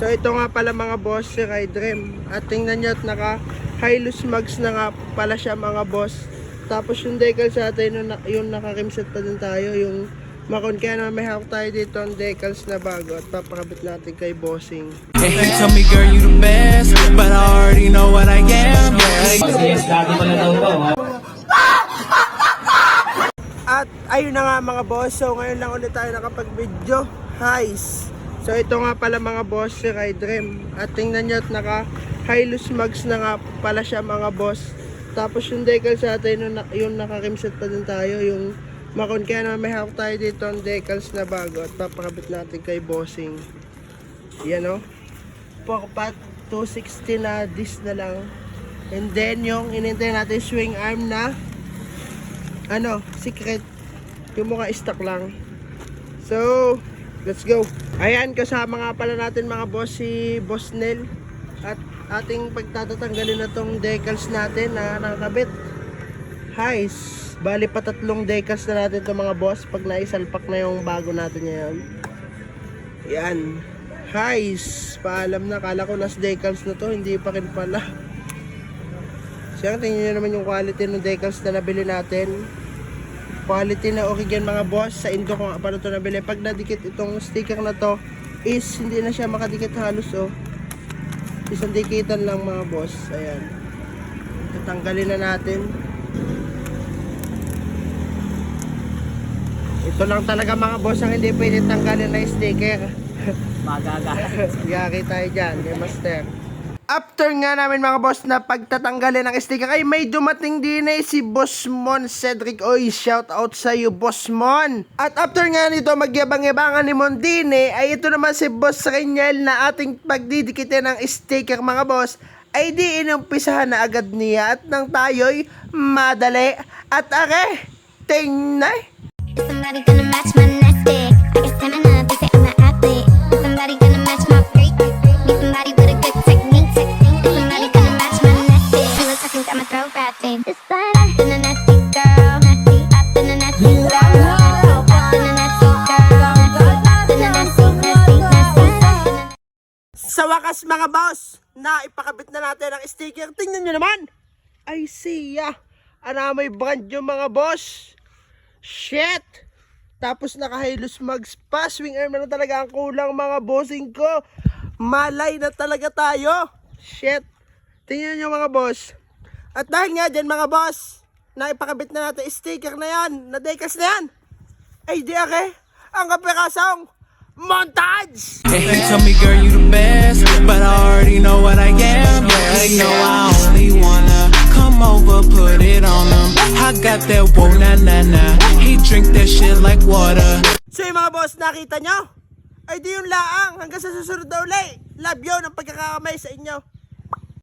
So ito nga pala mga boss si Rydrem. At tingnan nyo at naka Hilux Max na nga pala siya mga boss. Tapos yung decals natin yung naka-rimset pa din tayo. Yung Macon, kaya naman may hawak tayo dito ang decals na bago. At papakabit natin kay bossing. And he told me, girl, you the best, but I already know what I am. At ayun na nga mga boss. So ngayon lang ulit tayo nakapag-video. Highs. So ito nga pala mga boss si Rydrem. At tingnan nyo at naka Hilux Max na nga pala siya mga boss. Tapos yung decals natin yung naka-rimset pa din tayo. Yung Macon, kaya naman may hawak tayo dito ang decals na bago. At papakabit natin kay bossing. Yan o. Pokpat 260 na disc na lang. And then yung inintay natin swing arm na secret. Yung mukha stock lang. So let's go. Ayan, kasama nga pala natin mga boss si Boss Nel. At ating pagtatatanggalin na tong decals natin na nakakabit. Highs. Bali pa 3 decals na natin to mga boss. Pag naisalpak na yung bago natin ngayon. Yan. Highs. Paalam na. Kala ko nas decals na to. Hindi pa rin pala. Siyang tingnan nyo naman yung quality ng decals na nabili natin. Quality na okay yan mga boss. Sa Indo ko nga pala ito nabili. Pag nadikit itong sticker na to is hindi na siya makadikit halos oh. Isang dikitan lang mga boss. Ayan. Tatanggalin na natin. Ito lang talaga mga boss ang hindi pwede tanggalin na sticker. Yari tayo dyan, kay Master. After nga namin mga boss na pagtatanggalin ng sticker ay may dumating din si Boss Mon Cedric. Oy, shout out sa iyo Boss Mon. At after nga nito magyabang-yabangan ni Mondine ay ito naman si Boss Renyel na ating pagdidikitin ng sticker mga boss ay di inumpisahan na agad niya at nang tayo'y madali at are tingnan. Is somebody gonna match my nasty? I got stamina, they say I'm an athlete. Is somebody gonna match my freak? Need somebody with a good technique. Is somebody gonna match my nasty? She looks like I'ma throw bad things. It's like I've been a nasty girl, nasty. I've been a nasty girl, I've been a nasty girl, I've been a nasty. Sa wakas mga boss, na ipakabit na natin ang sticker. Tingnan nyo naman. I see ya. May brand yung mga boss. Shit. Tapos naka Hilux Max pa. Swing arm na talaga ang kulang mga bossing ko. Malay na talaga tayo. Shit. Tingnan nyo mga boss. At dahil nga dyan mga boss, na ipakabit na natin sticker na yan. Na decals na yan. Ay di ake. Ang kapirasong montage. And he told me, girl, you the best, but I already know what I am. He know I only wanna come over, put it on him. I got that whoa na na na. He drink that shit like water. So yung mga boss, nakita nyo? Ay di yung laang. Hanggang sa susunod na uli. Love you ng pagkakakamay sa inyo.